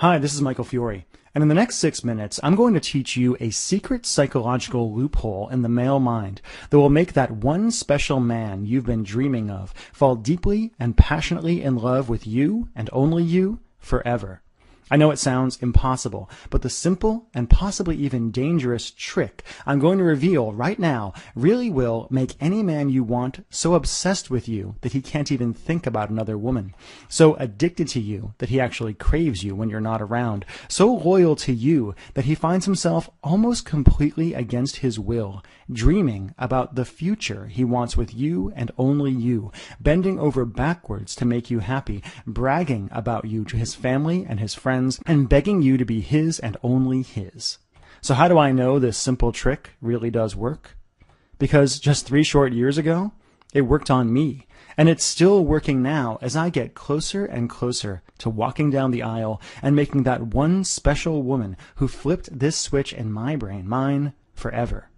Hi, this is Michael Fiore, and in the next 6 minutes, I'm going to teach you a secret psychological loophole in the male mind that will make that one special man you've been dreaming of fall deeply and passionately in love with you and only you forever. I know it sounds impossible, but the simple and possibly even dangerous trick I'm going to reveal right now really will make any man you want so obsessed with you that he can't even think about another woman, so addicted to you that he actually craves you when you're not around, so loyal to you that he finds himself almost completely against his will, dreaming about the future he wants with you and only you, bending over backwards to make you happy, bragging about you to his family and his friends, and begging you to be his and only his. So how do I know this simple trick really does work? Because just 3 short years ago, it worked on me, and it's still working now as I get closer and closer to walking down the aisle and making that one special woman who flipped this switch in my brain mine forever.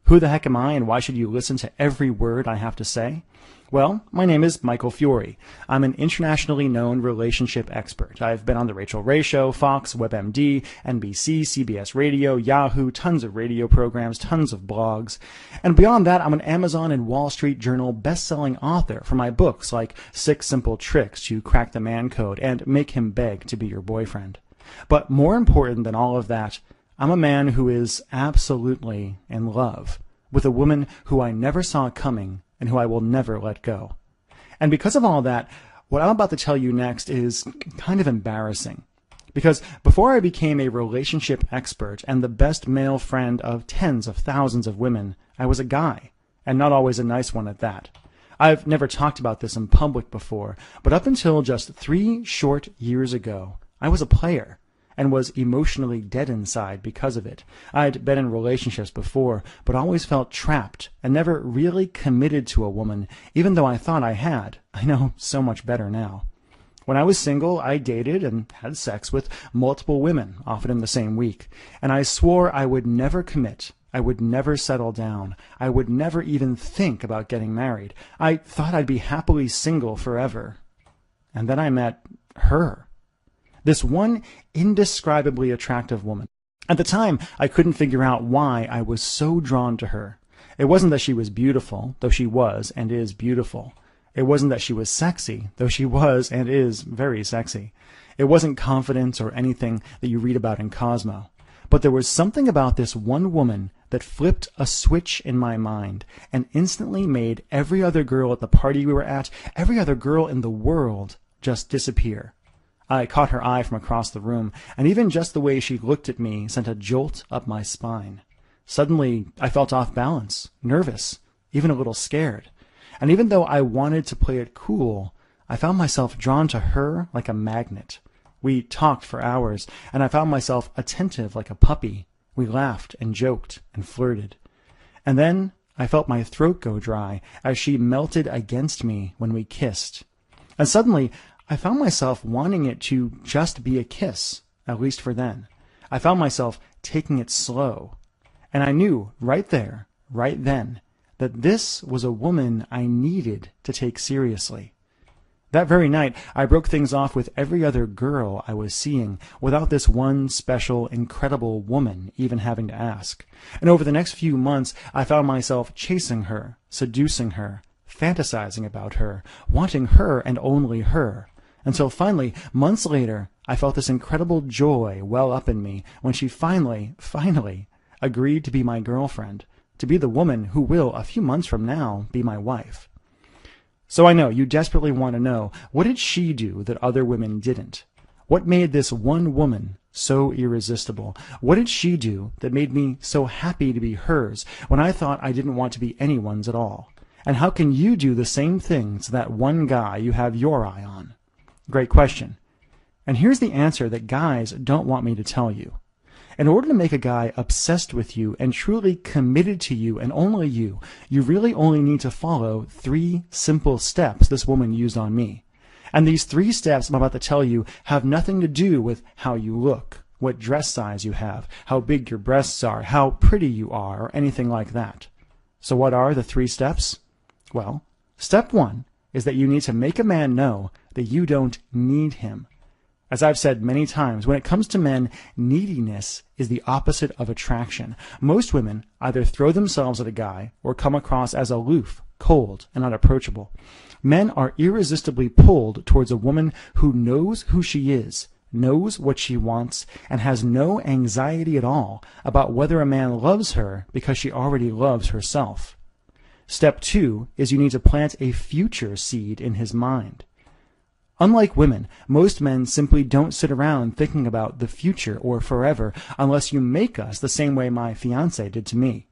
Who the heck am I, and why should you listen to every word I have to say? Well, my name is Michael Fiore. I'm an internationally known relationship expert. I've been on The Rachel Ray Show, Fox, WebMD, NBC, CBS Radio, Yahoo, tons of radio programs, tons of blogs. And beyond that, I'm an Amazon and Wall Street Journal best-selling author for my books like 6 Simple Tricks to Crack the Man Code and Make Him Beg to Be Your Boyfriend. But more important than all of that, I'm a man who is absolutely in love with a woman who I never saw coming and who I will never let go. And because of all that, what I'm about to tell you next is kind of embarrassing. Because before I became a relationship expert and the best male friend of tens of thousands of women, I was a guy, and not always a nice one at that. I've never talked about this in public before, but up until just 3 short years ago, I was a player, and was emotionally dead inside because of it. I'd been in relationships before, but always felt trapped and never really committed to a woman, even though I thought I had. I know so much better now. When I was single, I dated and had sex with multiple women, often in the same week, and I swore I would never commit. I would never settle down. I would never even think about getting married. I thought I'd be happily single forever. And then I met her. This one indescribably attractive woman. At the time, I couldn't figure out why I was so drawn to her. It wasn't that she was beautiful, though she was and is beautiful. It wasn't that she was sexy, though she was and is very sexy. It wasn't confidence or anything that you read about in Cosmo. But there was something about this one woman that flipped a switch in my mind and instantly made every other girl at the party we were at, every other girl in the world, just disappear. I caught her eye from across the room, and even just the way she looked at me sent a jolt up my spine. Suddenly, I felt off balance, nervous, even a little scared. And even though I wanted to play it cool, I found myself drawn to her like a magnet. We talked for hours, and I found myself attentive like a puppy. We laughed and joked and flirted. And then I felt my throat go dry as she melted against me when we kissed. And suddenly, I found myself wanting it to just be a kiss, at least for then. I found myself taking it slow. And I knew right there, right then, that this was a woman I needed to take seriously. That very night, I broke things off with every other girl I was seeing, without this one special, incredible woman even having to ask. And over the next few months, I found myself chasing her, seducing her, fantasizing about her, wanting her and only her. Until finally, months later, I felt this incredible joy well up in me when she finally agreed to be my girlfriend, to be the woman who will, a few months from now, be my wife. So I know you desperately want to know, what did she do that other women didn't? What made this one woman so irresistible? What did she do that made me so happy to be hers when I thought I didn't want to be anyone's at all? And how can you do the same thing to that one guy you have your eye on? Great question. And here's the answer that guys don't want me to tell you. In order to make a guy obsessed with you and truly committed to you and only you really only need to follow 3 simple steps this woman used on me. And these 3 steps I'm about to tell you have nothing to do with how you look, what dress size you have, how big your breasts are, how pretty you are, or anything like that. So what are the 3 steps? Well, step 1 is that you need to make a man know that you don't need him. As I've said many times, when it comes to men, neediness is the opposite of attraction. Most women either throw themselves at a guy or come across as aloof, cold, and unapproachable. Men are irresistibly pulled towards a woman who knows who she is, knows what she wants, and has no anxiety at all about whether a man loves her because she already loves herself. Step 2 is you need to plant a future seed in his mind. Unlike women, most men simply don't sit around thinking about the future or forever unless you make us the same way my fiancé did to me.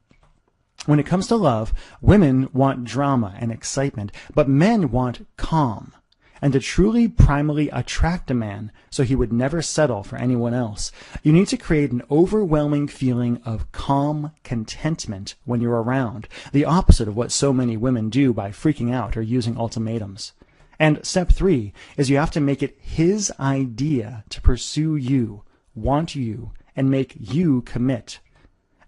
When it comes to love, women want drama and excitement, but men want calm. And to truly primally attract a man so he would never settle for anyone else, you need to create an overwhelming feeling of calm contentment when you're around, the opposite of what so many women do by freaking out or using ultimatums. And step 3 is you have to make it his idea to pursue you, want you, and make you commit.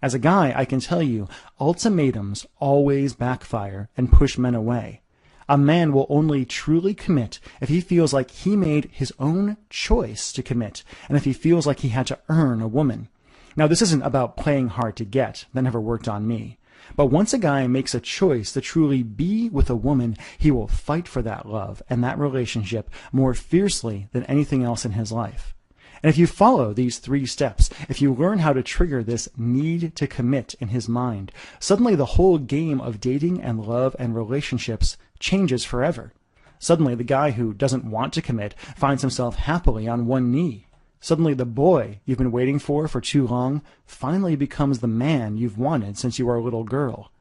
As a guy, I can tell you, ultimatums always backfire and push men away. A man will only truly commit if he feels like he made his own choice to commit, and if he feels like he had to earn a woman. Now, this isn't about playing hard to get. That never worked on me. But once a guy makes a choice to truly be with a woman, he will fight for that love and that relationship more fiercely than anything else in his life. And if you follow these 3 steps, if you learn how to trigger this need to commit in his mind, suddenly the whole game of dating and love and relationships changes forever. Suddenly the guy who doesn't want to commit finds himself happily on one knee. Suddenly the boy you've been waiting for too long finally becomes the man you've wanted since you were a little girl.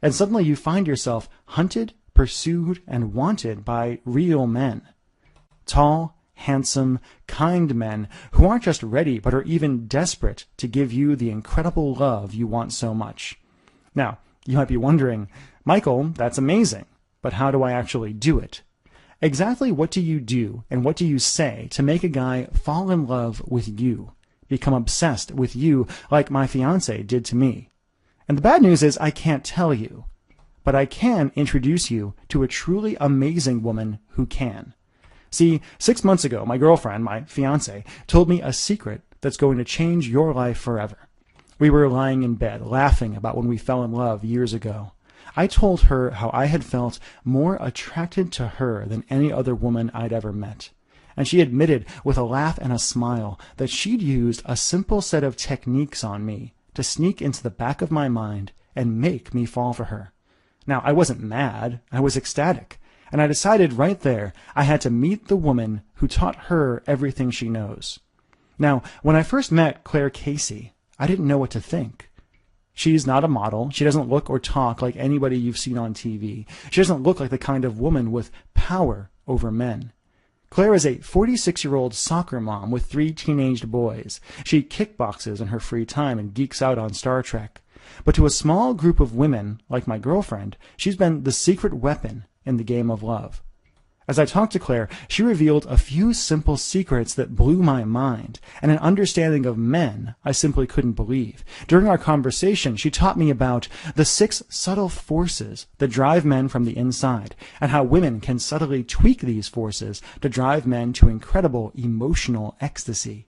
And suddenly you find yourself hunted, pursued, and wanted by real men. Tall, handsome, kind men who aren't just ready but are even desperate to give you the incredible love you want so much. Now, you might be wondering, Michael, that's amazing, but how do I actually do it? Exactly what do you do and what do you say to make a guy fall in love with you, become obsessed with you like my fiancé did to me? And the bad news is I can't tell you, but I can introduce you to a truly amazing woman who can. See, 6 months ago, my girlfriend, my fiancé, told me a secret that's going to change your life forever. We were lying in bed, laughing about when we fell in love years ago. I told her how I had felt more attracted to her than any other woman I'd ever met. And she admitted with a laugh and a smile that she'd used a simple set of techniques on me to sneak into the back of my mind and make me fall for her. Now, I wasn't mad, I was ecstatic. And I decided right there I had to meet the woman who taught her everything she knows. Now, when I first met Claire Casey, I didn't know what to think. She's not a model. She doesn't look or talk like anybody you've seen on TV. She doesn't look like the kind of woman with power over men. Claire is a 46-year-old soccer mom with 3 teenaged boys. She kickboxes in her free time and geeks out on Star Trek. But to a small group of women, like my girlfriend, she's been the secret weapon in the game of love. As I talked to Claire, she revealed a few simple secrets that blew my mind, and an understanding of men I simply couldn't believe. During our conversation, she taught me about the 6 subtle forces that drive men from the inside, and how women can subtly tweak these forces to drive men to incredible emotional ecstasy.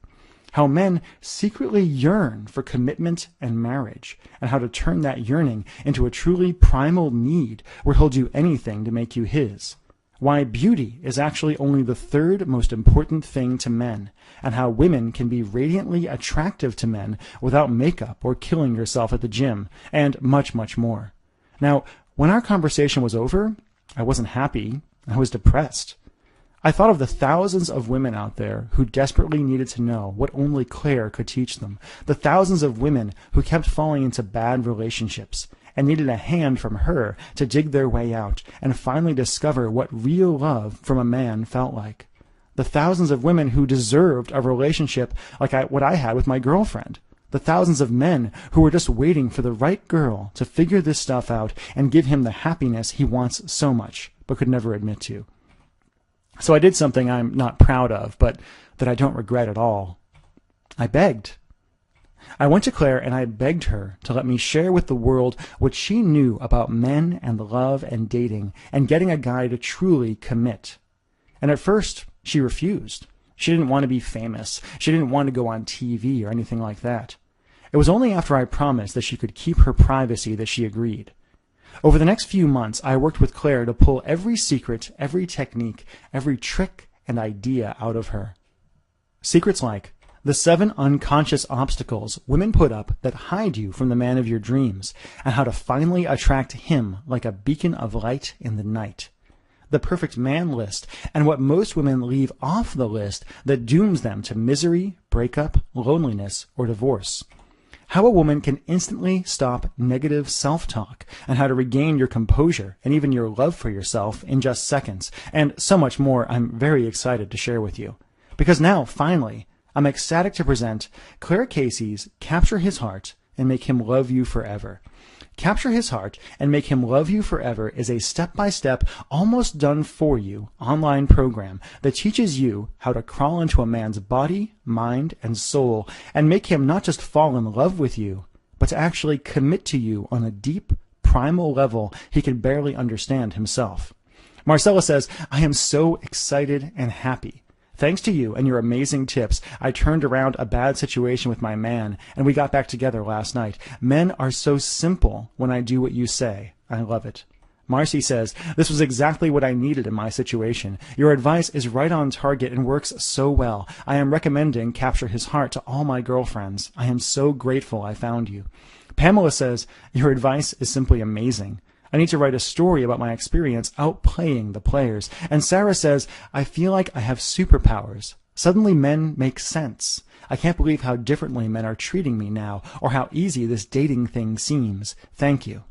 How men secretly yearn for commitment and marriage, and how to turn that yearning into a truly primal need where he'll do anything to make you his. Why beauty is actually only the 3rd most important thing to men, and how women can be radiantly attractive to men without makeup or killing yourself at the gym, and much, much more. Now, when our conversation was over, I wasn't happy. I was depressed. I thought of the thousands of women out there who desperately needed to know what only Claire could teach them, the thousands of women who kept falling into bad relationships, and needed a hand from her to dig their way out and finally discover what real love from a man felt like. The thousands of women who deserved a relationship like what I had with my girlfriend. The thousands of men who were just waiting for the right girl to figure this stuff out and give him the happiness he wants so much, but could never admit to. So I did something I'm not proud of, but that I don't regret at all. I begged. I went to Claire and I begged her to let me share with the world what she knew about men and love and dating and getting a guy to truly commit. And at first, she refused. She didn't want to be famous. She didn't want to go on TV or anything like that. It was only after I promised that she could keep her privacy that she agreed. Over the next few months, I worked with Claire to pull every secret, every technique, every trick and idea out of her. Secrets like the 7 unconscious obstacles women put up that hide you from the man of your dreams, and how to finally attract him like a beacon of light in the night. The perfect man list, and what most women leave off the list that dooms them to misery, breakup, loneliness, or divorce. How a woman can instantly stop negative self-talk, and how to regain your composure and even your love for yourself in just seconds, and so much more I'm very excited to share with you. Because now, finally, I'm ecstatic to present Claire Casey's Capture His Heart and Make Him Love You Forever. Capture His Heart and Make Him Love You Forever is a step-by-step, almost done-for-you online program that teaches you how to crawl into a man's body, mind, and soul and make him not just fall in love with you, but to actually commit to you on a deep, primal level he can barely understand himself. Marcella says, I am so excited and happy. Thanks to you and your amazing tips, I turned around a bad situation with my man, and we got back together last night. Men are so simple when I do what you say. I love it. Marcy says, this was exactly what I needed in my situation. Your advice is right on target and works so well. I am recommending Capture His Heart to all my girlfriends. I am so grateful I found you. Pamela says, your advice is simply amazing. I need to write a story about my experience outplaying the players. And Sarah says, I feel like I have superpowers. Suddenly men make sense. I can't believe how differently men are treating me now, or how easy this dating thing seems. Thank you.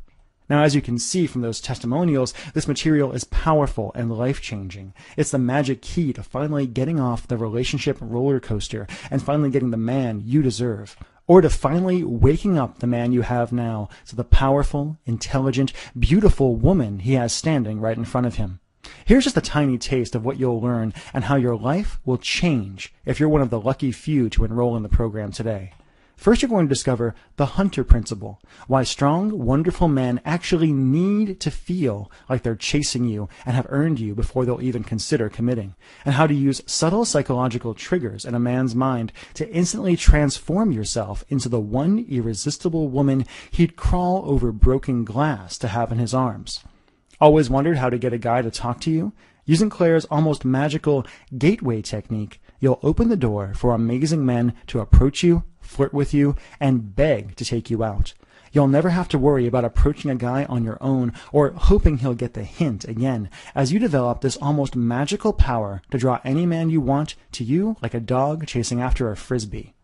Now, as you can see from those testimonials, this material is powerful and life-changing. It's the magic key to finally getting off the relationship roller coaster and finally getting the man you deserve. Or to finally waking up the man you have now to the powerful, intelligent, beautiful woman he has standing right in front of him. Here's just a tiny taste of what you'll learn and how your life will change if you're one of the lucky few to enroll in the program today. First, you're going to discover the Hunter Principle, why strong, wonderful men actually need to feel like they're chasing you and have earned you before they'll even consider committing, and how to use subtle psychological triggers in a man's mind to instantly transform yourself into the one irresistible woman he'd crawl over broken glass to have in his arms. Always wondered how to get a guy to talk to you? Using Claire's almost magical gateway technique, you'll open the door for amazing men to approach you, flirt with you, and beg to take you out. You'll never have to worry about approaching a guy on your own or hoping he'll get the hint again, as you develop this almost magical power to draw any man you want to you like a dog chasing after a frisbee.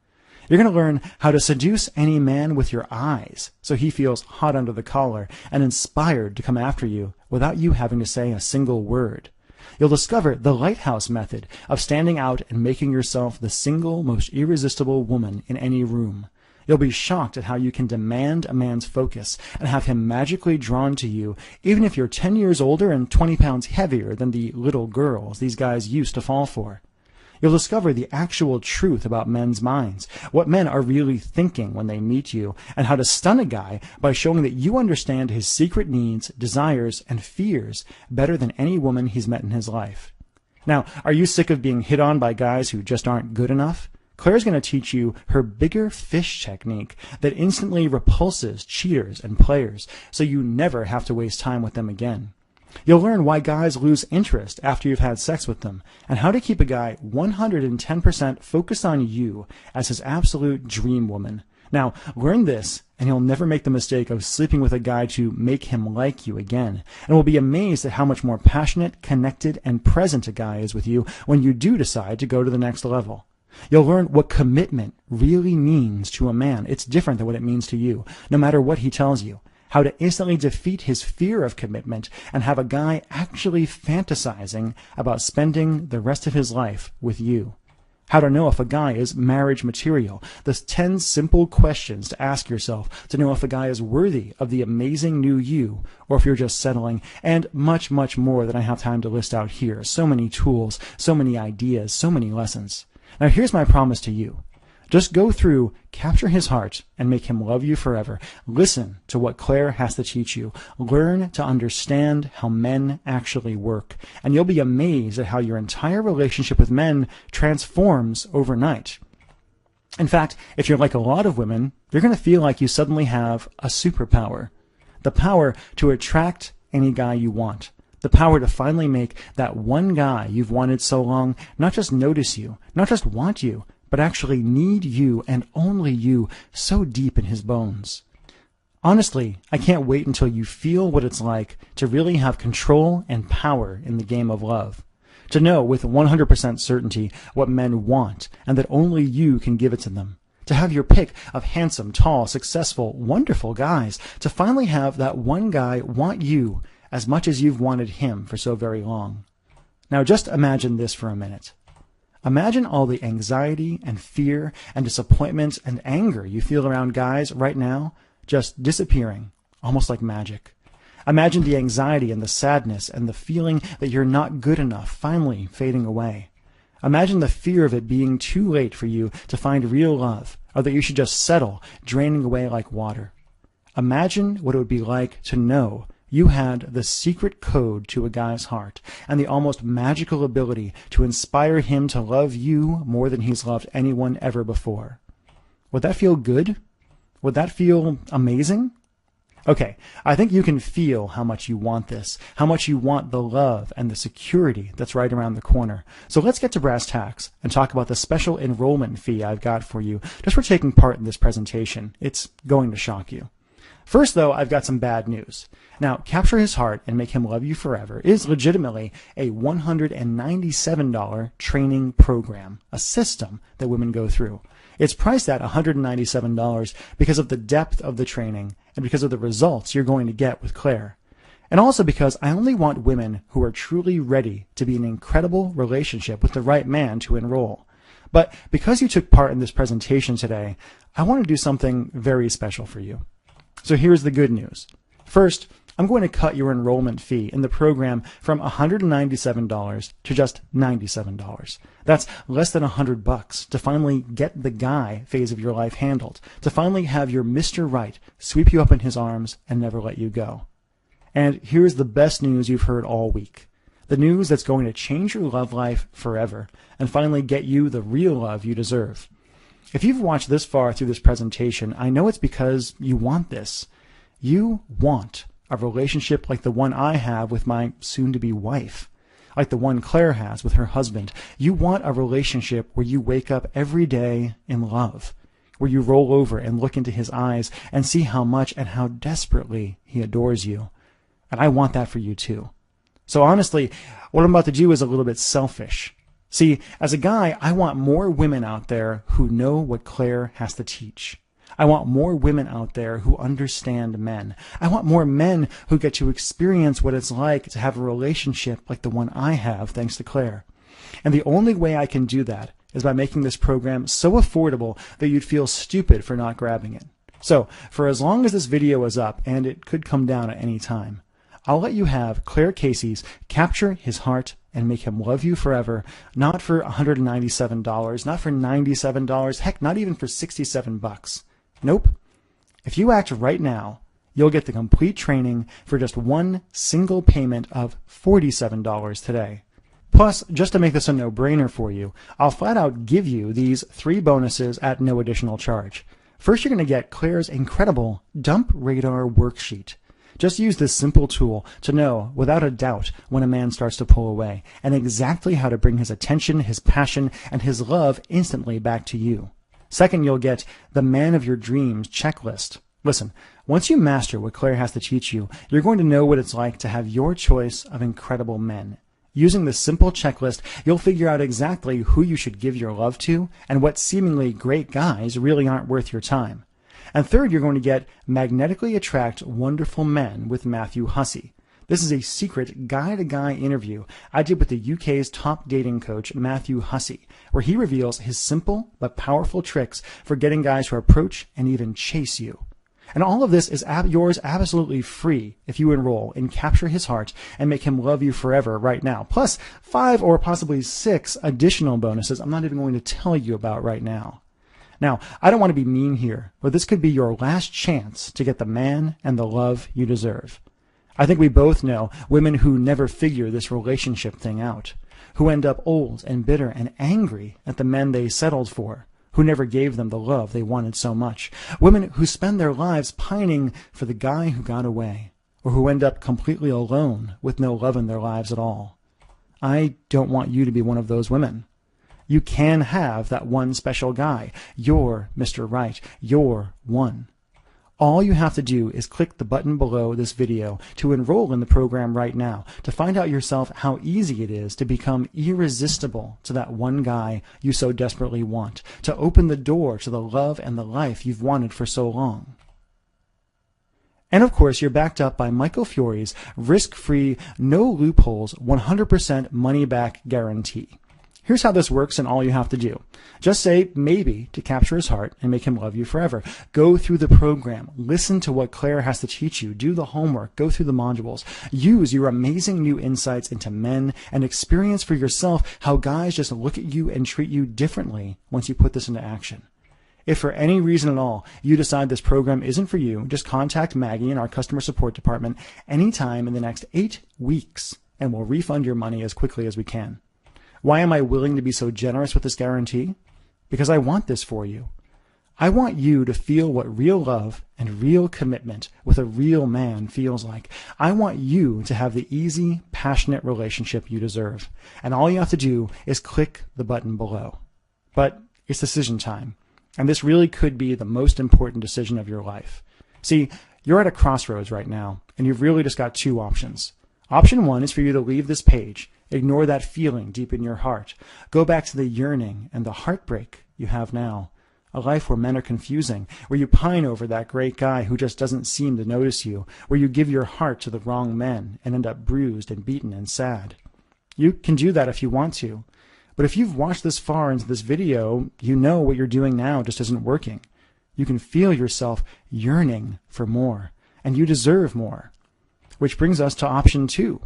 You're going to learn how to seduce any man with your eyes so he feels hot under the collar and inspired to come after you without you having to say a single word. You'll discover the lighthouse method of standing out and making yourself the single most irresistible woman in any room. You'll be shocked at how you can demand a man's focus and have him magically drawn to you, even if you're 10 years older and 20 pounds heavier than the little girls these guys used to fall for. You'll discover the actual truth about men's minds, what men are really thinking when they meet you, and how to stun a guy by showing that you understand his secret needs, desires, and fears better than any woman he's met in his life. Now, are you sick of being hit on by guys who just aren't good enough? Claire's going to teach you her bigger fish technique that instantly repulses cheaters and players, so you never have to waste time with them again. You'll learn why guys lose interest after you've had sex with them, and how to keep a guy 110% focused on you as his absolute dream woman. Now, learn this, and you'll never make the mistake of sleeping with a guy to make him like you again, and will be amazed at how much more passionate, connected, and present a guy is with you when you do decide to go to the next level. You'll learn what commitment really means to a man. It's different than what it means to you, no matter what he tells you. How to instantly defeat his fear of commitment and have a guy actually fantasizing about spending the rest of his life with you. How to know if a guy is marriage material. The 10 simple questions to ask yourself to know if a guy is worthy of the amazing new you, or if you're just settling, and much, much more than I have time to list out here. So many tools, so many ideas, so many lessons. Now here's my promise to you. Just go through, capture his heart, and make him love you forever. Listen to what Claire has to teach you. Learn to understand how men actually work. And you'll be amazed at how your entire relationship with men transforms overnight. In fact, if you're like a lot of women, you're going to feel like you suddenly have a superpower. The power to attract any guy you want. The power to finally make that one guy you've wanted so long not just notice you, not just want you, but actually need you and only you so deep in his bones. Honestly, I can't wait until you feel what it's like to really have control and power in the game of love. To know with 100% certainty what men want and that only you can give it to them. To have your pick of handsome, tall, successful, wonderful guys. To finally have that one guy want you as much as you've wanted him for so very long. Now just imagine this for a minute. Imagine all the anxiety and fear and disappointment and anger you feel around guys right now just disappearing, almost like magic. Imagine the anxiety and the sadness and the feeling that you're not good enough finally fading away. Imagine the fear of it being too late for you to find real love, or that you should just settle, draining away like water. Imagine what it would be like to know you had the secret code to a guy's heart and the almost magical ability to inspire him to love you more than he's loved anyone ever before. Would that feel good? Would that feel amazing? Okay, I think you can feel how much you want this, how much you want the love and the security that's right around the corner. So let's get to brass tacks and talk about the special enrollment fee I've got for you just for taking part in this presentation. It's going to shock you. First, though, I've got some bad news. Now, Capture His Heart and Make Him Love You Forever is legitimately a $197 training program, a system that women go through. It's priced at $197 because of the depth of the training and because of the results you're going to get with Claire. And also because I only want women who are truly ready to be in an incredible relationship with the right man to enroll. But because you took part in this presentation today, I want to do something very special for you. So here's the good news. First, I'm going to cut your enrollment fee in the program from $197 to just $97. That's less than $100 to finally get the guy phase of your life handled, to finally have your Mr. Right sweep you up in his arms and never let you go. And here's the best news you've heard all week. The news that's going to change your love life forever and finally get you the real love you deserve. If you've watched this far through this presentation, I know it's because you want this. You want a relationship like the one I have with my soon-to-be wife, like the one Claire has with her husband. You want a relationship where you wake up every day in love, where you roll over and look into his eyes and see how much and how desperately he adores you. And I want that for you too. So honestly, what I'm about to do is a little bit selfish. See, as a guy, I want more women out there who know what Claire has to teach. I want more women out there who understand men. I want more men who get to experience what it's like to have a relationship like the one I have thanks to Claire. And the only way I can do that is by making this program so affordable that you'd feel stupid for not grabbing it. So, for as long as this video is up, and it could come down at any time, I'll let you have Claire Casey's Capture His Heart and Make Him Love You Forever, not for $197, not for $97, heck, not even for $67. Nope. If you act right now, you'll get the complete training for just one single payment of $47 today. Plus, just to make this a no-brainer for you, I'll flat out give you these 3 bonuses at no additional charge. First, you're going to get Claire's incredible Dump Radar worksheet. Just use this simple tool to know, without a doubt, when a man starts to pull away, and exactly how to bring his attention, his passion, and his love instantly back to you. Second, you'll get the Man of Your Dreams checklist. Listen, once you master what Claire has to teach you, you're going to know what it's like to have your choice of incredible men. Using this simple checklist, you'll figure out exactly who you should give your love to and what seemingly great guys really aren't worth your time. And third, you're going to get Magnetically Attract Wonderful Men with Matthew Hussey. This is a secret guy-to-guy interview I did with the UK's top dating coach, Matthew Hussey, where he reveals his simple but powerful tricks for getting guys to approach and even chase you. And all of this is yours absolutely free if you enroll in Capture His Heart and Make Him Love You Forever right now, plus 5 or possibly 6 additional bonuses I'm not even going to tell you about right now. Now, I don't want to be mean here, but this could be your last chance to get the man and the love you deserve. I think we both know women who never figure this relationship thing out, who end up old and bitter and angry at the men they settled for, who never gave them the love they wanted so much, women who spend their lives pining for the guy who got away, or who end up completely alone with no love in their lives at all. I don't want you to be one of those women. You can have that one special guy. You're Mr. Right. You're one. All you have to do is click the button below this video to enroll in the program right now, to find out yourself how easy it is to become irresistible to that one guy you so desperately want, to open the door to the love and the life you've wanted for so long. And of course, you're backed up by Michael Fiore's risk-free, no loopholes, 100% money-back guarantee. Here's how this works, and all you have to do. Just say maybe to capture his heart and make him love you forever. Go through the program. Listen to what Claire has to teach you. Do the homework. Go through the modules. Use your amazing new insights into men and experience for yourself how guys just look at you and treat you differently once you put this into action. If for any reason at all you decide this program isn't for you, just contact Maggie in our customer support department anytime in the next 8 weeks, and we'll refund your money as quickly as we can. Why am I willing to be so generous with this guarantee? Because I want this for you. I want you to feel what real love and real commitment with a real man feels like. I want you to have the easy, passionate relationship you deserve. And all you have to do is click the button below. But it's decision time. And this really could be the most important decision of your life. See, you're at a crossroads right now, and you've really just got 2 options. Option 1 is for you to leave this page. Ignore that feeling deep in your heart. Go back to the yearning and the heartbreak you have now. A life where men are confusing, where you pine over that great guy who just doesn't seem to notice you, where you give your heart to the wrong men and end up bruised and beaten and sad. You can do that if you want to. But if you've watched this far into this video, you know what you're doing now just isn't working. You can feel yourself yearning for more, and you deserve more. Which brings us to option 2.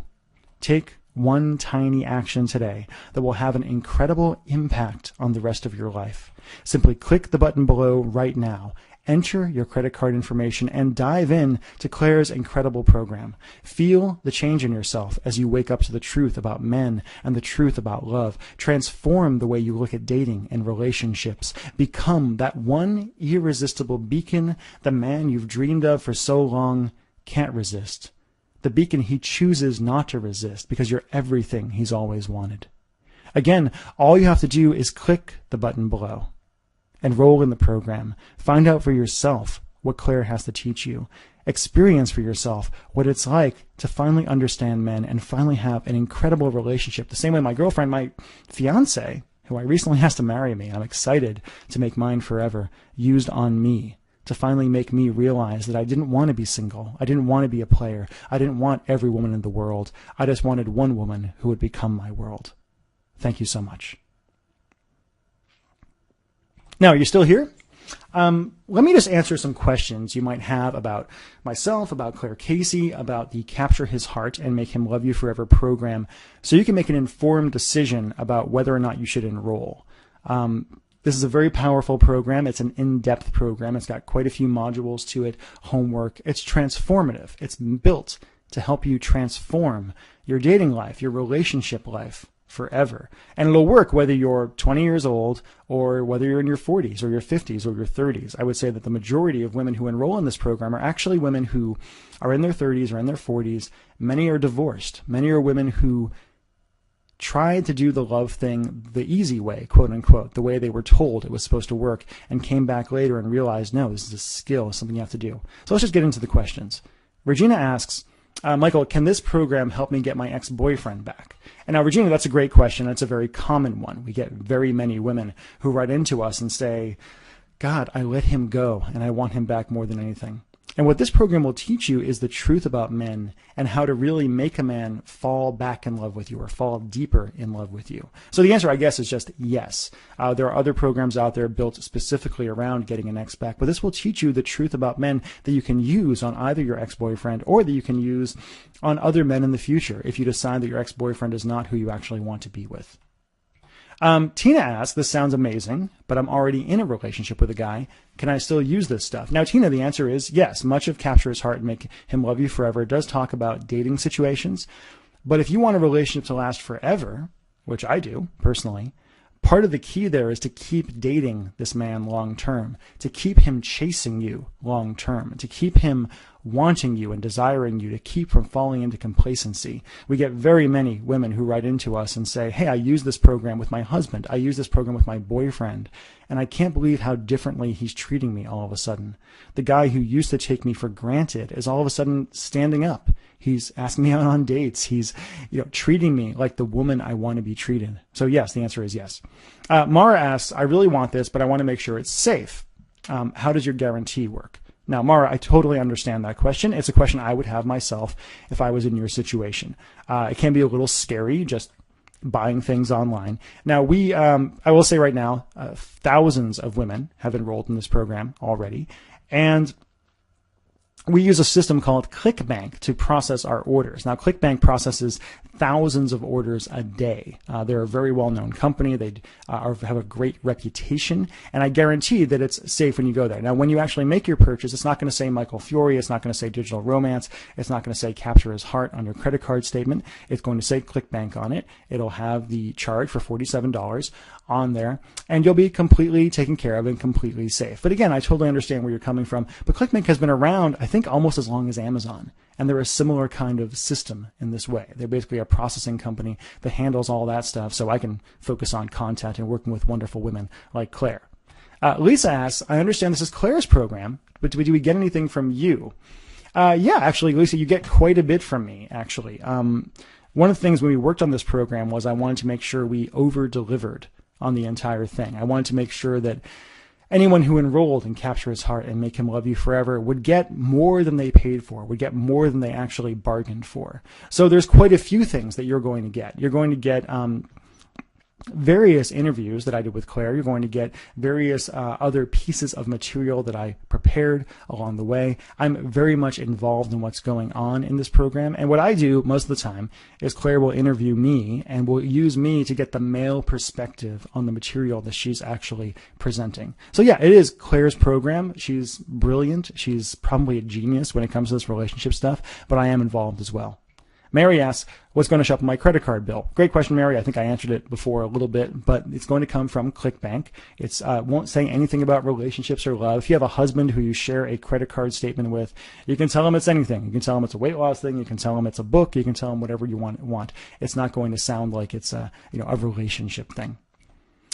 Take one tiny action today that will have an incredible impact on the rest of your life. Simply click the button below right now, enter your credit card information, and dive in to Claire's incredible program. Feel the change in yourself as you wake up to the truth about men and the truth about love. Transform the way you look at dating and relationships. Become that one irresistible beacon the man you've dreamed of for so long can't resist. The beacon he chooses not to resist because you're everything he's always wanted. Again, all you have to do is click the button below. Enroll in the program. Find out for yourself what Claire has to teach you. Experience for yourself what it's like to finally understand men and finally have an incredible relationship. The same way my girlfriend, my fiance, who I recently asked to marry me, I'm excited to make mine forever, used on me. To finally make me realize that I didn't want to be single. I didn't want to be a player. I didn't want every woman in the world. I just wanted one woman who would become my world. Thank you so much. Now, are you still here? Let me just answer some questions you might have about myself, about Claire Casey, about the Capture His Heart and Make Him Love You Forever program, so you can make an informed decision about whether or not you should enroll. This is a very powerful program. It's an in-depth program. It's got quite a few modules to it, homework. It's transformative. It's built to help you transform your dating life, your relationship life forever. And it'll work whether you're 20 years old or whether you're in your 40s or your 50s or your 30s. I would say that the majority of women who enroll in this program are actually women who are in their 30s or in their 40s. Many are divorced. Many are women who tried to do the love thing the easy way, quote unquote, the way they were told it was supposed to work, and came back later and realized, no, this is a skill, something you have to do. So let's just get into the questions. Regina asks, Michael, can this program help me get my ex-boyfriend back? And now, Regina, that's a great question. That's a very common one. We get very many women who write into us and say, God, I let him go and I want him back more than anything. And what this program will teach you is the truth about men and how to really make a man fall back in love with you or fall deeper in love with you. So the answer, I guess, is just yes. There are other programs out there built specifically around getting an ex back, but this will teach you the truth about men that you can use on either your ex-boyfriend or that you can use on other men in the future if you decide that your ex-boyfriend is not who you actually want to be with. Tina asks, this sounds amazing, but I'm already in a relationship with a guy. Can I still use this stuff? Now, Tina, the answer is yes. Much of Capture His Heart and Make Him Love You Forever does talk about dating situations. But if you want a relationship to last forever, which I do personally, part of the key there is to keep dating this man long term, to keep him chasing you long term, to keep him wanting you and desiring you, to keep from falling into complacency. We get very many women who write into us and say, hey, I use this program with my husband. I use this program with my boyfriend, and I can't believe how differently he's treating me all of a sudden. The guy who used to take me for granted is all of a sudden standing up. He's asking me out on dates. He's, treating me like the woman I want to be treated. So yes, the answer is yes. Mara asks, I really want this, but I want to make sure it's safe. How does your guarantee work? Now, Mara, I totally understand that question. It's a question I would have myself if I was in your situation. It can be a little scary just buying things online. Now, I will say right now, thousands of women have enrolled in this program already. And we use a system called ClickBank to process our orders. Now, ClickBank processes thousands of orders a day. They're a very well-known company. They have a great reputation, and I guarantee that it's safe when you go there. Now, when you actually make your purchase, it's not going to say Michael Fiore. It's not going to say Digital Romance. It's not going to say Capture His Heart on your credit card statement. It's going to say ClickBank on it. It'll have the charge for $47 on there, and you'll be completely taken care of and completely safe. But again, I totally understand where you're coming from. But ClickBank has been around, I think, almost as long as Amazon. And they're a similar kind of system in this way. They're basically a processing company that handles all that stuff, so I can focus on content and working with wonderful women like Claire. Lisa asks, I understand this is Claire's program, but do we get anything from you? Yeah, actually, Lisa, you get quite a bit from me, actually. One of the things when we worked on this program was I wanted to make sure we over-delivered on the entire thing. I wanted to make sure that anyone who enrolled in Capture His Heart and Make Him Love You Forever would get more than they paid for, would get more than they actually bargained for. So there's quite a few things that you're going to get. You're going to get various interviews that I did with Claire. You're going to get various other pieces of material that I prepared along the way. I'm very much involved in what's going on in this program. And what I do most of the time is Claire will interview me and will use me to get the male perspective on the material that she's actually presenting. So yeah, it is Claire's program. She's brilliant. She's probably a genius when it comes to this relationship stuff, but I am involved as well. Mary asks, what's going to show up in my credit card bill? Great question, Mary. I think I answered it before a little bit, but it's going to come from ClickBank. It won't say anything about relationships or love. If you have a husband who you share a credit card statement with, you can tell him it's anything. You can tell him it's a weight loss thing. You can tell him it's a book. You can tell him whatever you want. It's not going to sound like it's a relationship thing.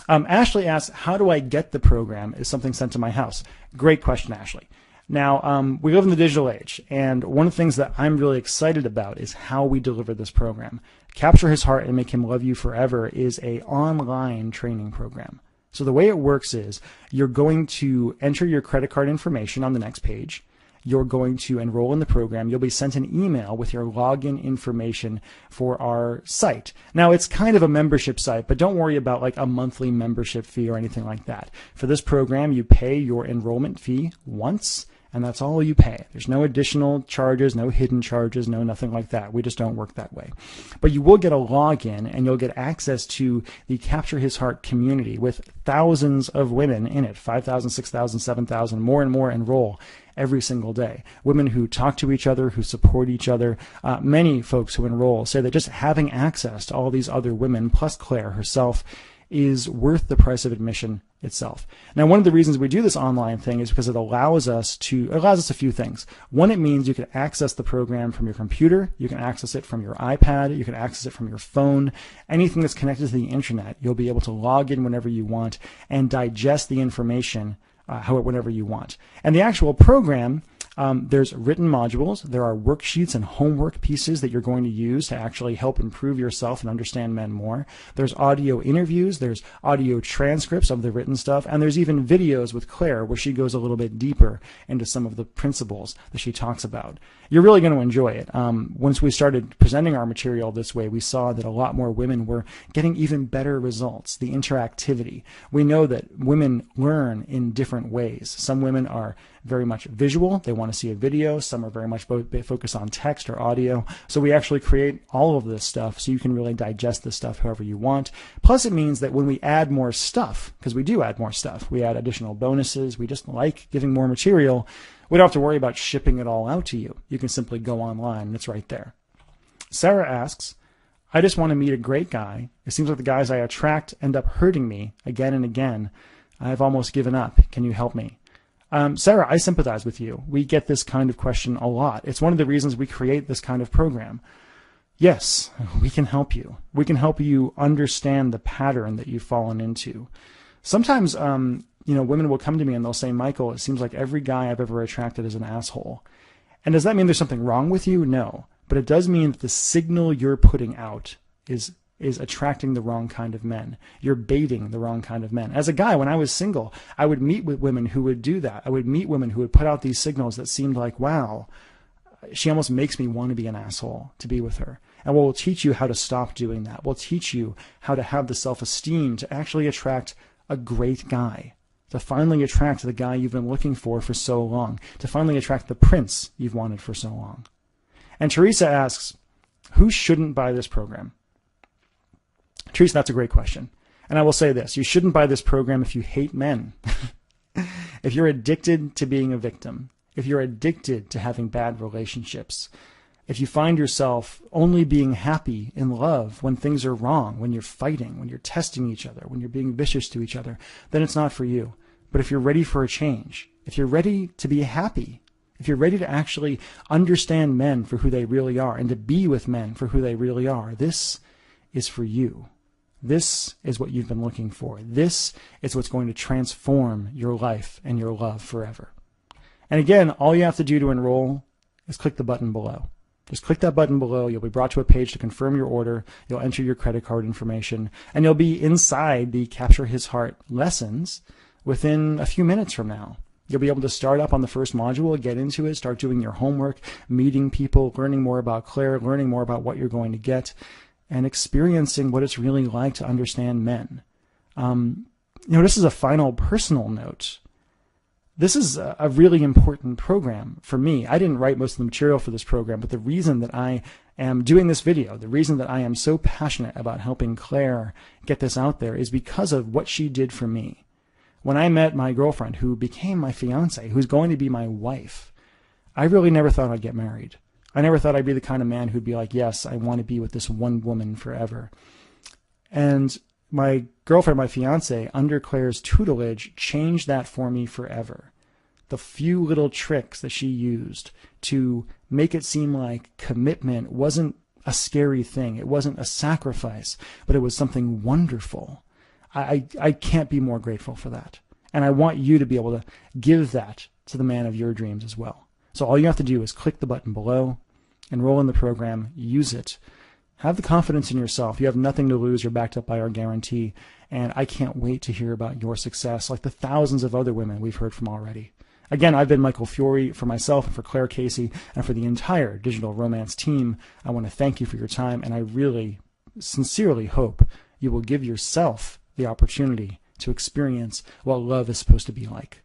Ashley asks, how do I get the program? Is something sent to my house? Great question, Ashley. Now, we live in the digital age, and one of the things that I'm really excited about is how we deliver this program. Capture His Heart and Make Him Love You Forever is an online training program. So the way it works is you're going to enter your credit card information on the next page. You're going to enroll in the program. You'll be sent an email with your login information for our site. Now, it's kind of a membership site, but don't worry about like a monthly membership fee or anything like that. For this program, you pay your enrollment fee once, and that's all you pay. There's no additional charges, no hidden charges, no nothing like that. We just don't work that way. But you will get a login, and you'll get access to the Capture His Heart community with thousands of women in it, 5,000, 6,000, 7,000, more and more enroll every single day. Women who talk to each other, who support each other. Many folks who enroll say that just having access to all these other women, plus Claire herself, is worth the price of admission itself. Now, one of the reasons we do this online thing is because it allows us a few things. One, it means you can access the program from your computer, you can access it from your iPad, you can access it from your phone, anything that's connected to the internet. You'll be able to log in whenever you want and digest the information whenever you want. And the actual program, there's written modules, there are worksheets and homework pieces that you're going to use to actually help improve yourself and understand men more. There's audio interviews, there's audio transcripts of the written stuff, and there's even videos with Claire where she goes a little bit deeper into some of the principles that she talks about. You're really going to enjoy it. Once we started presenting our material this way, we saw that a lot more women were getting even better results, the interactivity. We know that women learn in different ways. Some women are very much visual. They want want to see a video. Some are very much focused on text or audio. So we actually create all of this stuff so you can really digest this stuff however you want. Plus it means that when we add more stuff, because we do add more stuff, we add additional bonuses, we just like giving more material, we don't have to worry about shipping it all out to you. You can simply go online and it's right there. Sarah asks, I just want to meet a great guy. It seems like the guys I attract end up hurting me again and again. I've almost given up. Can you help me? Sarah, I sympathize with you. We get this kind of question a lot. It's one of the reasons we create this kind of program. Yes, we can help you. We can help you understand the pattern that you've fallen into. Sometimes, women will come to me and they'll say, Michael, it seems like every guy I've ever attracted is an asshole. And does that mean there's something wrong with you? No. But it does mean that the signal you're putting out is attracting the wrong kind of men. You're baiting the wrong kind of men. As a guy, when I was single, I would meet with women who would do that. I would meet women who would put out these signals that seemed like, wow, she almost makes me want to be an asshole to be with her. And we'll teach you how to stop doing that. We'll teach you how to have the self-esteem to actually attract a great guy, to finally attract the guy you've been looking for so long, to finally attract the prince you've wanted for so long. And Teresa asks, who shouldn't buy this program? Teresa, that's a great question. And I will say this, you shouldn't buy this program if you hate men. If you're addicted to being a victim, if you're addicted to having bad relationships, if you find yourself only being happy in love when things are wrong, when you're fighting, when you're testing each other, when you're being vicious to each other, then it's not for you. But if you're ready for a change, if you're ready to be happy, if you're ready to actually understand men for who they really are and to be with men for who they really are, this is for you. This is what you've been looking for. This is what's going to transform your life and your love forever. And again, all you have to do to enroll is click the button below. Just click that button below. You'll be brought to a page to confirm your order. You'll enter your credit card information, and you'll be inside the Capture His Heart lessons within a few minutes from now. You'll be able to start up on the first module, get into it, start doing your homework, meeting people, learning more about Claire, learning more about what you're going to get, and experiencing what it's really like to understand men. This is a final personal note. This is a really important program for me. I didn't write most of the material for this program, but the reason that I am doing this video, the reason that I am so passionate about helping Claire get this out there is because of what she did for me. When I met my girlfriend, who became my fiance, who's going to be my wife, I really never thought I'd get married. I never thought I'd be the kind of man who'd be like, yes, I want to be with this one woman forever. And my girlfriend, my fiance, under Claire's tutelage, changed that for me forever. The few little tricks that she used to make it seem like commitment wasn't a scary thing. It wasn't a sacrifice, but it was something wonderful. I can't be more grateful for that. And I want you to be able to give that to the man of your dreams as well. So all you have to do is click the button below, enroll in the program, use it. Have the confidence in yourself. You have nothing to lose. You're backed up by our guarantee. And I can't wait to hear about your success, like the thousands of other women we've heard from already. Again, I've been Michael Fiore. For myself and for Claire Casey and for the entire Digital Romance team, I want to thank you for your time, and I really, sincerely hope you will give yourself the opportunity to experience what love is supposed to be like.